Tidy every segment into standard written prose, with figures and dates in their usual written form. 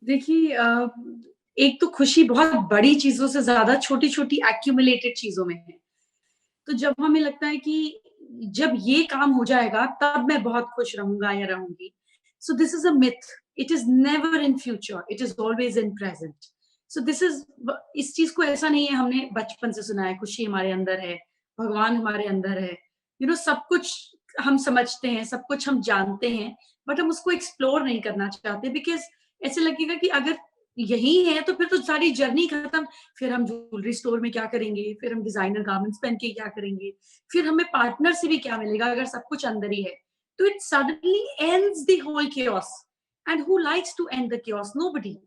देखिए एक तो खुशी बहुत बड़ी चीज़ों से ज़्यादा छोटी-छोटी एक्यूमुलेटेड चीज़ों में है। तो जब हमें लगता है कि जब ये काम हो जाएगा तब मैं बहुत खुश रहूँगा या रहूँगी। So this is a myth, it is never in future, it is always in present. So this is ब इस चीज़ को ऐसा नहीं है हमने बचपन से सुना है, खुशी हमारे अंदर है, भगवान हमारे अंदर है। सब कुछ हम समझते हैं, सब कुछ हम जानते हैं, बट हम उसको एक्सप्लोर नहीं करना चाहते बिकॉज़ ऐसे लगेगा कि अगर यही है तो फिर तो सारी जर्नी खत्म। फिर हम ज्वेलरी स्टोर में क्या करेंगे? फिर हम डिज़ाइनर गारमेंट्स पहन के क्या करेंगे? फिर हमें पार्टनर से भी क्या मिलेगा अगर सब कुछ अंदर ही है? तो it suddenly ends the whole chaos and who likes to end the chaos? Nobody,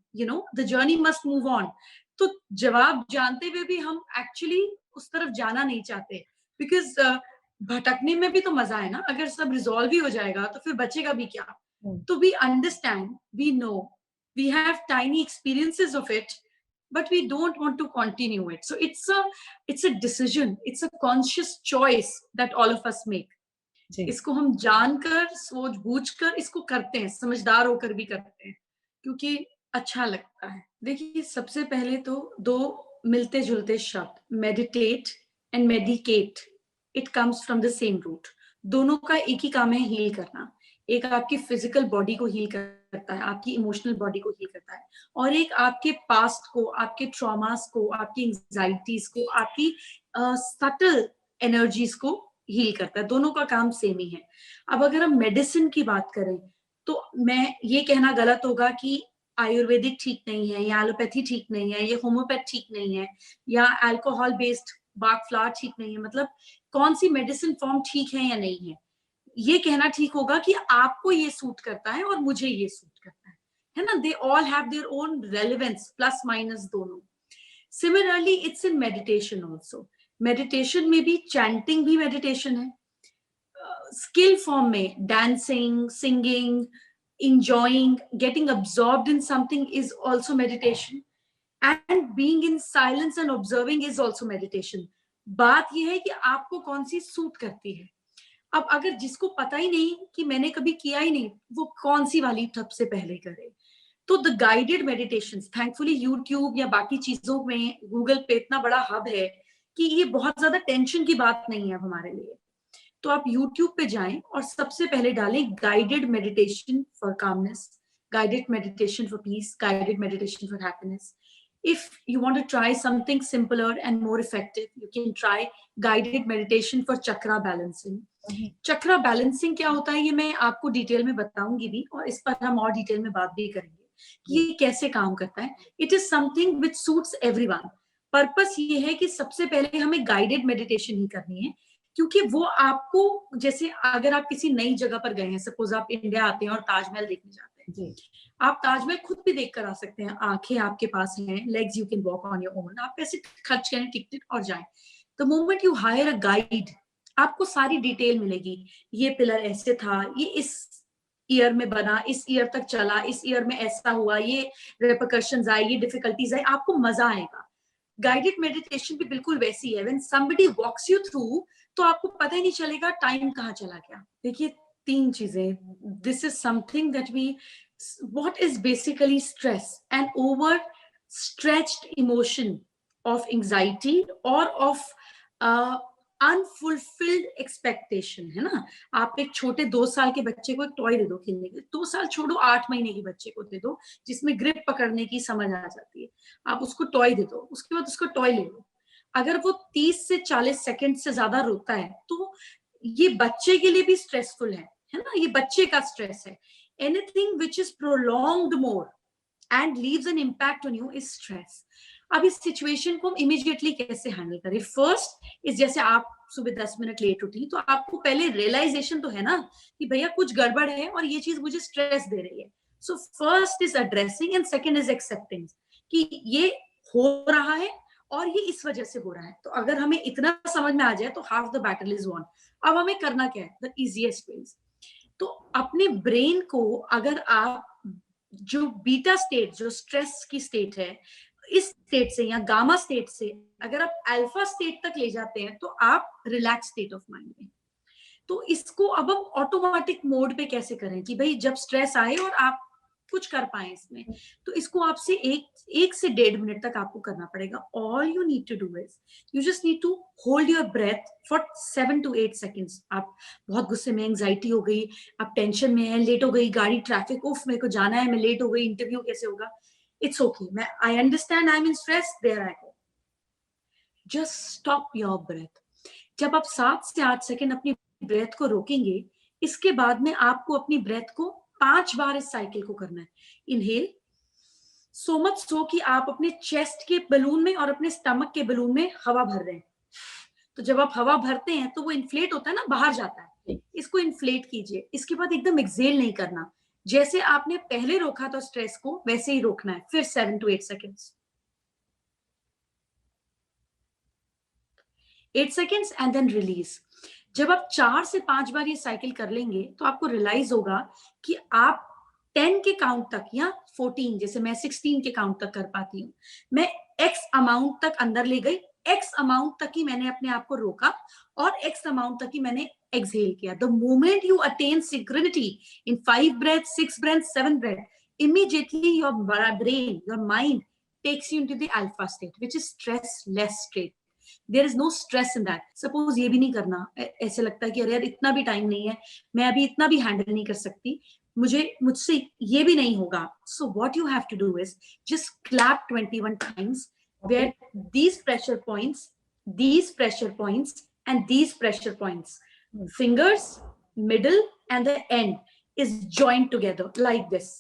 the journey must move on. तो जवाब जानते हुए भी हम एक्चुअली उस तरफ जाना नहीं चाहते बिकॉज़ भटकने में भी तो मज़ा है ना, अगर सब रिज़ॉल्व ही हो जाएगा तो फिर बचेगा भी क्या? हुँ, तो we understand, we know, we have tiny experiences of it, but we don't want to continue it. So it's a decision, it's a conscious choice that all of us make. जी, इसको हम जानकर सोच बूझ कर इसको करते हैं, समझदार होकर भी करते हैं क्योंकि अच्छा लगता है। देखिए सबसे पहले तो दो मिलते जुलते शब्द meditate and medicate, it comes from the same root. दोनों का एक ही काम है, हील करना। एक आपकी फिजिकल बॉडी को हील करता है, आपकी इमोशनल बॉडी को हील करता है, और एक आपके पास्ट को, आपके ट्रॉमास को, आपकी एंजाइटीज को, आपकी सटल एनर्जीज को हील करता है। दोनों का काम सेम ही है। अब अगर हम मेडिसिन की बात करें तो मैं ये कहना गलत होगा कि आयुर्वेदिक ठीक नहीं है या एलोपैथी ठीक नहीं है, ये होम्योपैथ ठीक नहीं है या अल्कोहल बेस्ड बाक फ्लावर ठीक नहीं है। मतलब कौन सी मेडिसिन फॉर्म ठीक है या नहीं है, ये कहना ठीक होगा कि आपको ये सूट करता है और मुझे ये सूट करता है ना? They all have their own relevance, plus minus दोनों। Similarly it's in meditation also. Meditation में भी चैंटिंग भी मेडिटेशन है, स्किल फॉर्म में dancing, singing, enjoying, getting absorbed in something is also meditation, and being in silence and observing is also meditation. बात यह है कि आपको कौन सी सूट करती है। अब अगर जिसको पता ही नहीं कि मैंने कभी किया ही नहीं, वो कौन सी वाली सबसे पहले करे? तो the guided meditation, thankfully YouTube या बाकी चीजों में गूगल पे इतना बड़ा हब है कि ये बहुत ज्यादा टेंशन की बात नहीं है अब हमारे लिए। तो आप यूट्यूब पे जाएं और सबसे पहले डालें guided meditation for calmness, guided meditation for piece, guided meditation for happiness. If you want to try something simpler and more effective, you can try guided meditation for chakra balancing. Hmm, chakra balancing क्या होता है ये मैं आपको detail में बताऊंगी भी, और इस पर हम और डिटेल में बात भी करेंगे कि जी, ये कैसे काम करता है। It is something which suits everyone. Purpose ये है कि सबसे पहले हमें गाइडेड मेडिटेशन ही करनी है, क्योंकि वो आपको, जैसे अगर आप किसी नई जगह पर गए हैं, सपोज आप इंडिया आते हैं और ताजमहल देखने जाते हैं, जी, आप ताजमहल खुद भी देख कर आ सकते हैं, आंखें आपके पास हैं, legs you can walk on your own, आप पैसे खर्च करें टिकट और जाएं। The moment you hire a guide, आपको सारी डिटेल मिलेगी। ये पिलर ऐसे था, ये इस ईयर में बना, इस ईयर तक चला, इस ईयर में ऐसा हुआ, ये रेपरकशंस आए, ये डिफिकल्टीज आई, आपको मजा आएगा। गाइडेड मेडिटेशन भी बिल्कुल वैसी है, when somebody walks you through तो आपको पता ही नहीं चलेगा टाइम कहाँ चला गया। देखिए तीन चीजें, this is something that we, what is basically stress, an over stretched emotion of anxiety or of unfulfilled expectation, है ना? आप एक छोटे 2 साल के बच्चे को एक टॉय दे दो खेलने के लिए, 2 साल छोड़ो, 8 महीने के बच्चे को दे दो जिसमें ग्रिप पकड़ने की समझ आ जाती है, आप उसको टॉय दे दो, उसके बाद उसको टॉय ले लो। अगर वो 30 से 40 सेकंड से ज्यादा रोता है तो ये बच्चे के लिए भी स्ट्रेसफुल है ना? ये बच्चे का स्ट्रेस है। Anything which is prolonged more and leaves an impact on you is stress. अब इस सिचुएशन को हम इमीडिएटली कैसे हैंडल करें? फर्स्ट इज, जैसे आप सुबह 10 मिनट लेट उठी तो आपको पहले रियलाइजेशन तो है ना कि भैया कुछ गड़बड़ है और ये चीज मुझे स्ट्रेस दे रही है। So first is addressing and second is accepting कि ये हो रहा है और ये इस वजह से हो रहा है। तो अगर हमें इतना समझ में आ जाए तो half the battle is won. अब हमें करना क्या है? द इजिएस्ट वेज, तो अपने ब्रेन को, अगर आप जो बीटा स्टेट, जो स्ट्रेस की स्टेट है, इस स्टेट से या गामा स्टेट से अगर आप अल्फा स्टेट तक ले जाते हैं तो आप रिलैक्स स्टेट ऑफ माइंड में। तो इसको अब हम ऑटोमेटिक मोड पे कैसे करें कि भाई जब स्ट्रेस आए और आप कुछ कर पाए इसमें, तो इसको आपसे 1 से 1.5 मिनट तक आपको करना पड़ेगा. All you need to do is you just need to hold your breath for 7 to 8 seconds. आप बहुत गुस्से में, एंग्जाइटी हो गई, आप टेंशन में है, लेट हो गई गाड़ी, ट्रैफिक, उफ मेरे को जाना है, मैं लेट हो गई, इंटरव्यू कैसे होगा, इट्स ओके, मैं I understand, I am in stress, there I go. Just stop your breath. जब आप 7 से 8 सेकंड अपनी ब्रेथ को रोकेंगे, इसके बाद में आपको अपनी ब्रेथ को 5 बार इस साइकिल को करना है. इनहेल सो मच सो कि आप अपने चेस्ट के बलून में और अपने स्टमक के बलून में हवा भर रहे हैं. तो जब आप हवा भरते हैं तो वो इन्फ्लेट होता है ना, बाहर जाता है, इसको इन्फ्लेट कीजिए. इसके बाद एकदम एक्सेल नहीं करना, जैसे आपने पहले रोका था स्ट्रेस को वैसे ही रोकना है. फिर 7 to 8 seconds, 8 seconds and then release. जब आप 4 से 5 बार ये साइकिल कर लेंगे तो आपको रियलाइज होगा कि आप 10 के काउंट तक या 14, जैसे मैं 16 के काउंट तक कर पाती हूँ, मैं एक्स अमाउंट तक अंदर ले गई, एक्स अमाउंट तक ही मैंने अपने आप को रोका और एक्स अमाउंट तक ही मैंने एक्सहेल किया. The moment you attain synchronicity in 5 breaths, 6 breaths, 7 breaths, immediately your brain, your mind takes you into the alpha state, which is stressless state. There is no stress in that. Suppose ये भी नहीं करना, ऐसे लगता है कि अरे यार इतना भी टाइम नहीं है, मैं अभी इतना भी हैंडल नहीं कर सकती, मुझसे ये भी नहीं होगा. So what you have to do is just clap 21 times where these pressure points, and these pressure points, fingers, middle and the end is joined together like this,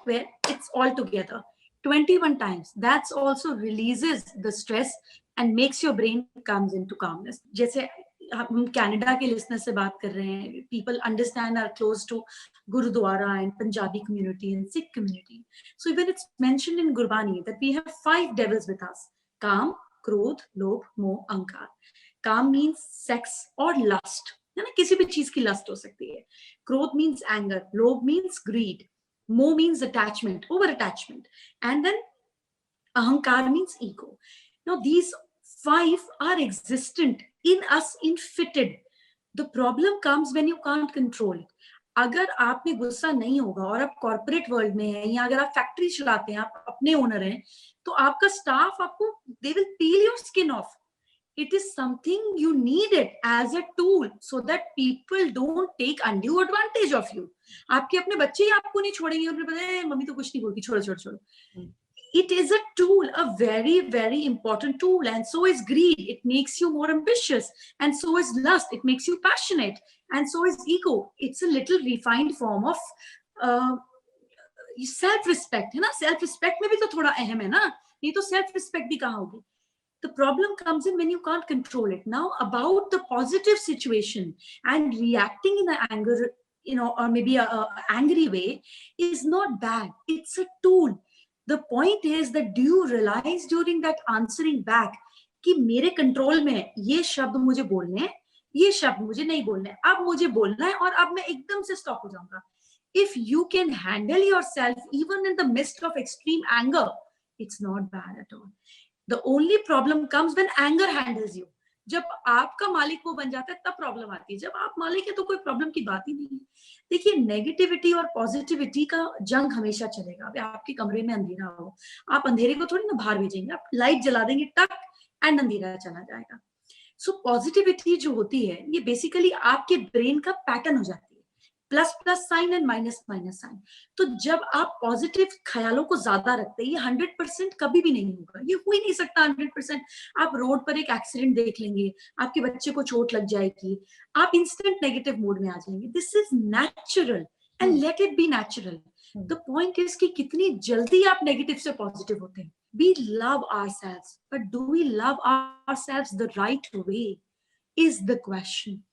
where it's all together 21 times. That's also releases the stress and makes your brain comes into calmness. जैसे हम Canada के listener से बात कर रहे हैं, people understand are close to Gurudwara and Punjabi community and Sikh community. So even it's mentioned in Gurbani that we have 5 devils with us: Kam, Krodh, Lobh, Moh, Ankar. Kam means sex or lust, है ना, किसी भी चीज की lust हो सकती है. Krodh means anger, Lobh means greed, Moh means attachment, over attachment, and then Ahankar means ego. Now these 5 are existent in us, infitted. The problem comes when you can't control it. अगर आप में गुस्सा नहीं होगा और आप corporate world में हैं या अगर आप फैक्ट्री चलाते हैं, आप अपने ओनर हैं, तो आपका स्टाफ आपको they will peel your skin of. It is something you need it as a tool so that people don't take undue advantage of you. आपके अपने बच्चे ही आपको नहीं छोड़ेंगे, उन्हें पता है मम्मी तो कुछ नहीं बोलती, छोड़ो छोड़ो छोड़ो. It is a tool, a very, very important tool, and so is greed. It makes you more ambitious, and so is lust. It makes you passionate, and so is ego. It's a little refined form of self-respect, है ना. Self-respect में भी तो थोड़ा अहम है ना, नहीं तो self-respect भी कहाँ होगी. The problem comes in when you can't control it. Now, about the positive situation and reacting in an anger, or maybe a angry way is not bad. It's a tool. The point is that do you realize during that answering back कि मेरे control में है, ये शब्द मुझे बोलने हैं, ये शब्द मुझे नहीं बोलने हैं, अब मुझे बोलना है और अब मैं एकदम से स्टॉप हो जाऊंगा. If you can handle yourself even in the midst of extreme anger, it's not bad at all. The only problem comes when anger handles you. जब आपका मालिक वो बन जाता है तब प्रॉब्लम आती है. जब आप मालिक है तो कोई प्रॉब्लम की बात ही नहीं है. देखिए, नेगेटिविटी और पॉजिटिविटी का जंग हमेशा चलेगा. अब आपके कमरे में अंधेरा हो, आप अंधेरे को थोड़ी ना बाहर भेजेंगे, आप लाइट जला देंगे टक एंड अंधेरा चला जाएगा. सो पॉजिटिविटी जो होती है ये बेसिकली आपके ब्रेन का पैटर्न हो जाती है, plus plus sign and minus minus sign. तो जब आप पॉजिटिव ख्यालों को ज्यादा रखते हैं, ये 100% कभी भी नहीं होगा, ये हो ही नहीं सकता 100%. आप रोड पर एक एक्सीडेंट देख लेंगे, आपके बच्चे को चोट लग जाएगी, आप इंस्टेंट नेगेटिव मोड में आ जाएंगे. This is natural and let it be natural. The point is कि कितनी जल्दी आप नेगेटिव से पॉजिटिव होते हैं. We love ourselves, but do we love ourselves the right way is the question.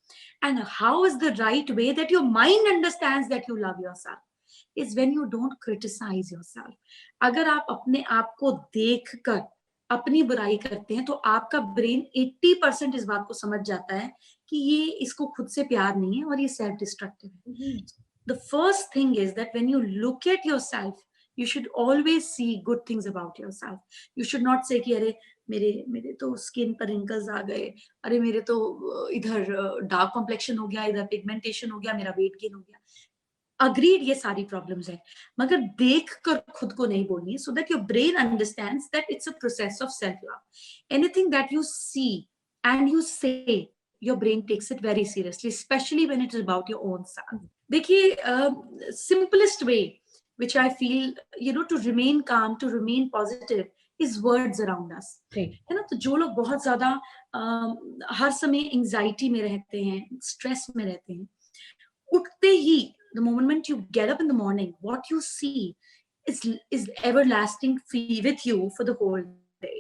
And how is the right way that your mind understands that you love yourself is when you don't criticize yourself. अगर आप अपने आप को देखकर अपनी बुराई करते हैं तो आपका ब्रेन 80% इस बात को समझ जाता है कि ये इसको खुद से प्यार नहीं है और ये सेल्फ डिस्ट्रक्टिव है. The first thing is that when you look at yourself, you should always see good things about yourself. You should not say कि अरे मेरे तो स्किन पर रिंकल्स आ गए, अरे मेरे तो इधर डार्क कॉम्प्लेक्शन हो गया, इधर पिगमेंटेशन हो गया, मेरा वेट गेन हो गया. अग्रीड ये सारी प्रॉब्लम्स है, मगर देख कर खुद को नहीं बोलनी, so that your brain understands that it's a process of self love. Anything that you see and you say, your brain takes it very seriously, specially when it is about your own son. देखिए, simplest way which I feel, to remain calm, to remain positive, is words around us, है ना? तो जो लोग बहुत ज्यादा हर समय anxiety में रहते हैं, स्ट्रेस में रहते हैं, उठते ही, the moment you get up in the morning, what you see is everlasting with you for the whole day.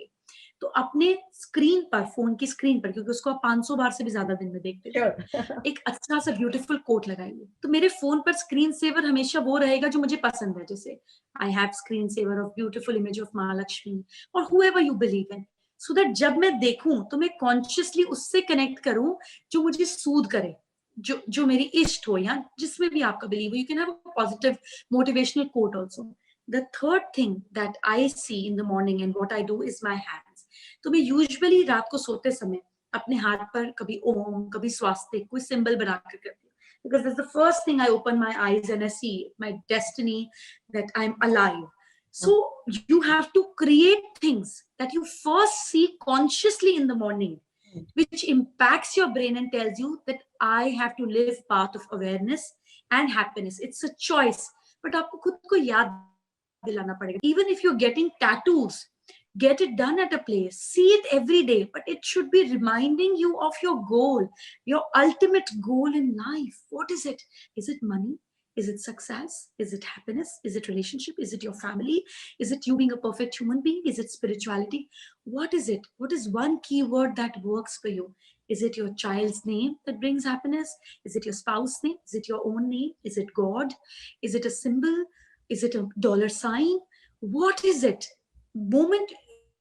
तो अपने स्क्रीन पर, फोन की स्क्रीन पर, क्योंकि उसको आप 500 बार से भी ज्यादा दिन में देखते हैं, एक अच्छा सा ब्यूटीफुल कोट लगाइए। तो मेरे फोन पर स्क्रीन सेवर हमेशा वो रहेगा जो मुझे पसंद है, जैसे I have screen saver of beautiful image of Mahalakshmi और whoever you believe in, so that जब मैं देखूं तो मैं कॉन्शियसली उससे कनेक्ट करूं जो मुझे सूद करे, जो मेरी इष्ट हो, या जिसमें भी आपका बिलीव हो। You can have a positive motivational quote also. The third thing that I see in the morning and what I do is my hands. तो मैं यूजुअली रात को सोते समय अपने हाथ पर कभी ओम, कभी स्वास्तिक, कोई सिंबल बना कर करती हूँ, because that's the first thing I open my eyes and I see my destiny, that I'm alive. So you have to create things that you first see consciously in the morning, which impacts your brain and tells you that I have to live path of awareness and happiness. It's a choice, but आपको खुद को याद दिलाना पड़ेगा. Even if you're getting tattoos, get it done at a place, see it every day, but it should be reminding you of your goal, your ultimate goal in life. What is it? Is it money? Is it success? Is it happiness? Is it relationship? Is it your family? Is it you being a perfect human being? Is it spirituality? What is it? What is one key word that works for you? Is it your child's name that brings happiness? Is it your spouse's name? Is it your own name? Is it God? Is it a symbol? Is it a dollar sign? What is it? Moment,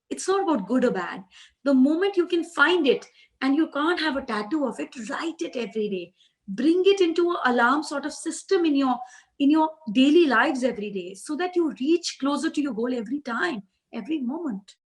it's not about good or bad. The moment you can find it and you can't have a tattoo of it, write it every day. Bring it into an alarm sort of system in your daily lives every day, so that you reach closer to your goal every time, every moment.